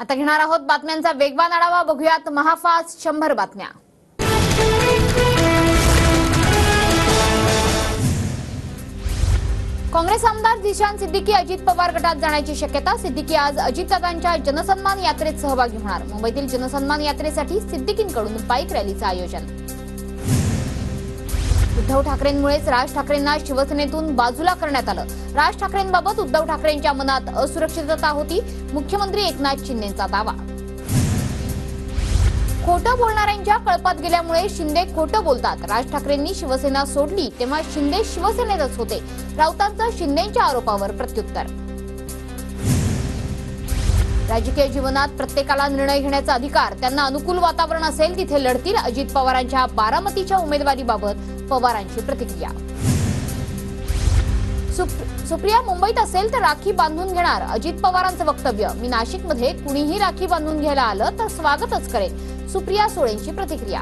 आता घेणार आहोत बातम्यांचा वेगवान आढावा। बघूयात महाफास्ट 100 बातम्या। काँग्रेस आमदार जिशान सिद्दीकी अजित पवार गटात जाण्याची शक्यता। सिद्दीकी आज अजितदादांच्या जनसन्मान यात्रेत सहभागी होणार। मुंबईतील जनसन्मान यात्रेसाठी सिद्दीकींकडून बाईक रॅलीचे आयोजन। उद्धव ठाकरेंमुळेच राज ठाकरेंना शिवसेनेतून बाजूला करण्यात आलं। राज ठाकरेंबाबत उद्धव ठाकरेंच्या मनात असुरक्षितता होती, मुख्यमंत्री एकनाथ शिंदेंचा दावा। खोटं बोलणाऱ्यांच्या कळपात गेल्यामुळे शिंदे खोटं बोलतात। राज ठाकरेंनी शिवसेना सोडली तेव्हा शिंदे शिवसेनेतच होते। राऊतांचं शिंदेंच्या आरोपावर प्रत्युत्तर। राजकीय जीवनात प्रत्येकाला निर्णय घेण्याचा अधिकार, त्यांना अनुकूल वातावरण असेल तिथे लढतील। अजित पवारांच्या बारामतीच्या उमेदवारीबाबत पवारांची प्रतिक्रिया। सुप्रिया मुंबईत असेल तर राखी बांधून घेणार, अजित पवारांचं वक्तव्य। मी नाशिकमध्ये कुणीही राखी बांधून घ्यायला आलं तर स्वागतच करेन, सुप्रिया सुळेंची प्रतिक्रिया।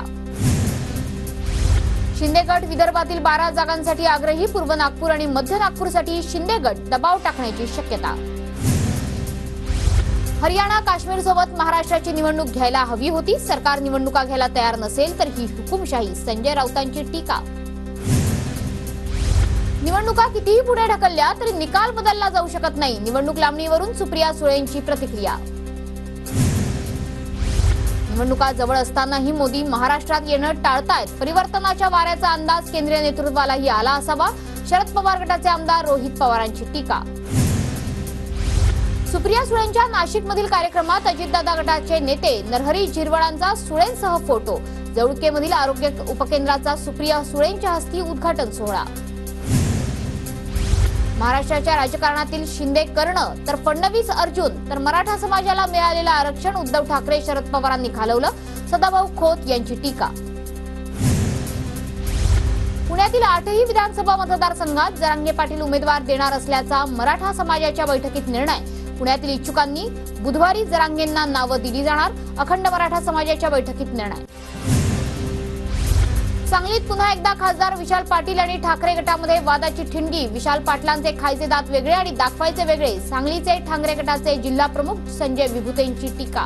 शिंदे गट विदर्भातील 12 जागांसाठी आग्रही, पूर्व नागपूर आणि मध्य नागपूरसाठी शिंदे गट दबाव टाकण्याची शक्यता। हरियाणा काश्मीर सोबत महाराष्ट्राची निवडणूक घ्यायला हवी होती, सरकार निवडणुका घ्यायला तयार नसेल तर ही हुकुमशाही, संजय राऊतांची टीका। निवडणुका कितीही पुढे ढकलल्या तरी निकाल बदलला जाऊ शकत नाही, निवडणूक लांबणीवरून सुप्रिया सुळेंची प्रतिक्रिया। निवडणुका जवळ असतानाही मोदी महाराष्ट्रात येणं टाळतायत, परिवर्तनाच्या वाऱ्याचा अंदाज केंद्रीय नेतृत्वालाही आला असावा, शरद पवार गटाचे आमदार रोहित पवारांची टीका। सुप्रिया सुळेंच्या नाशिकमधील कार्यक्रमात अजितदादा गटाचे नेते नरहरी झिरवळांचा सुळेंसह फोटो। जळुकेमधील आरोग्य उपकेंद्राचा सुप्रिया सुळेंच्या हस्ती उद्घाटन सोहळा। महाराष्ट्राच्या राजकारणातील शिंदे कर्ण तर फडणवीस अर्जुन, तर मराठा समाजाला मिळालेलं आरक्षण उद्धव ठाकरे शरद पवारांनी घालवलं, सदाभाऊ खोत यांची टीका। पुण्यातील 8ही विधानसभा मतदारसंघात जरांगे पाटील उमेदवार देणार असल्याचा मराठा समाजाच्या बैठकीत निर्णय। पुण्यातील इच्छुकांनी बुधवारी जरांगेंना नावं दिली जाणार, अखंड मराठा समाजाच्या बैठकीत निर्णय। सांगलीत पुन्हा एकदा खासदार विशाल पाटील आणि ठाकरे गटामध्ये वादाची ठिणगी। विशाल पाटलांचे खायचे दात वेगळे आणि दाखवायचे वेगळे, सांगलीचे ठाकरे गटाचे जिल्हा प्रमुख संजय विभूतेंची टीका।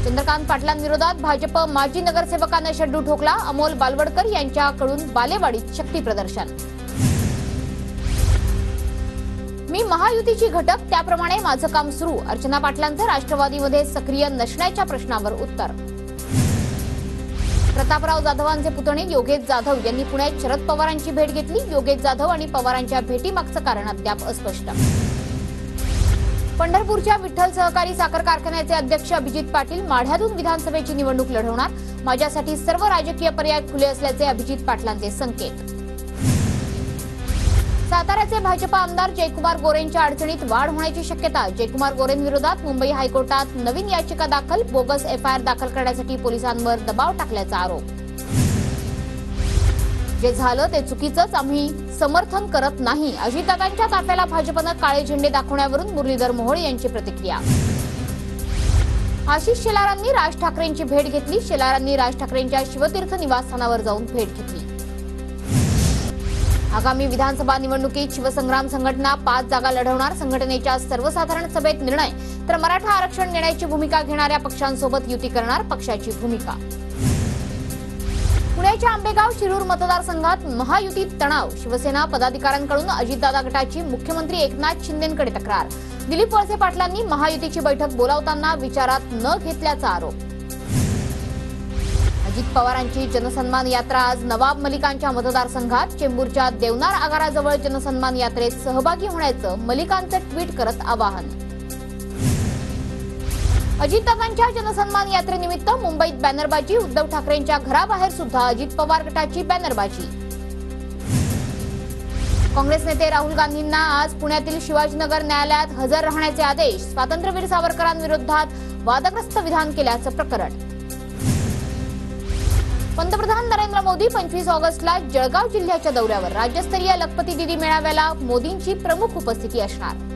चंद्रकांत पाटलांविरोधात भाजप माजी नगरसेवकांना शड्डू ठोकला, अमोल बालवडकर यांच्याकडून बालेवाडीत शक्ती प्रदर्शन। मी महायुतीची घटक, त्याप्रमाणे माझं काम सुरू, अर्चना पाटलांचं राष्ट्रवादीमध्ये सक्रिय नसण्याच्या प्रश्नावर उत्तर। प्रतापराव जाधवांचे पुतणे योगेश जाधव यांनी पुण्यात शरद पवारांची भेट घेतली। योगेश जाधव आणि पवारांच्या भेटीमागचं कारण अद्याप अस्पष्ट। पंढरपूरच्या विठ्ठल सहकारी साखर कारखान्याचे अध्यक्ष अभिजित पाटील माढ्यातून विधानसभेची निवडणूक लढवणार, माझ्यासाठी सर्व राजकीय पर्याय खुले असल्याचे अभिजित पाटलांचे संकेत। साताऱ्याचे भाजप आमदार जयकुमार गोरेंच्या अडचणीत वाढ होण्याची शक्यता। जयकुमार गोरेंविरोधात मुंबई हायकोर्टात नवीन याचिका दाखल, बोगस एफआयआर दाखल करण्यासाठी पोलिसांवर दबाव टाकल्याचा आरोप। जे झालं ते चुकीचंच, आम्ही समर्थन करत नाही, अजितदादांच्या ताफ्याला भाजपनं काळे झेंडे दाखवण्यावरून मुरलीधर मोहोळ यांची प्रतिक्रिया। आशिष शेलारांनी राज ठाकरेंची भेट घेतली, शेलारांनी राज ठाकरेंच्या शिवतीर्थ निवासस्थानावर जाऊन भेट घेतली। आगामी विधानसभा निवडणुकीत शिवसंग्राम संघटना 5 जागा लढवणार, संघटनेच्या सर्वसाधारण सभेत निर्णय, तर मराठा आरक्षण देण्याची भूमिका घेणाऱ्या पक्षांसोबत युती करणार, पक्षाची भूमिका। पुण्याच्या आंबेगाव शिरूर मतदारसंघात महायुतीत तणाव, शिवसेना पदाधिकाऱ्यांकडून अजितदादा गटाची मुख्यमंत्री एकनाथ शिंदेंकडे तक्रार। दिलीप वळसे पाटलांनी महायुतीची बैठक बोलावताना विचारात न घेतल्याचा आरोप। अजित पवारांची जनसन्मान यात्रा आज नवाब मलिकांच्या मतदारसंघात, चेंबूरच्या देवनार आगाराजवळ जनसन्मान यात्रेत सहभागी होण्याचं मलिकांचं ट्विट करत आवाहन। अजितदादांच्या जनसन्मान यात्रेनिमित्त मुंबईत बॅनरबाजी, उद्धव ठाकरेंच्या घराबाहेर सुद्धा अजित पवार गटाची बॅनरबाजी। काँग्रेस नेते राहुल गांधींना आज पुण्यातील शिवाजीनगर न्यायालयात हजर राहण्याचे आदेश, स्वातंत्र्यवीर सावरकरांविरोधात वादग्रस्त विधान केल्याचं प्रकरण। पंतप्रधान नरेंद्र मोदी 25 ऑगस्टला जळगाव जिल्ह्याच्या दौऱ्यावर, राज्यस्तरीय लखपती दिदी मेळाव्याला मोदींची प्रमुख उपस्थिती असणार।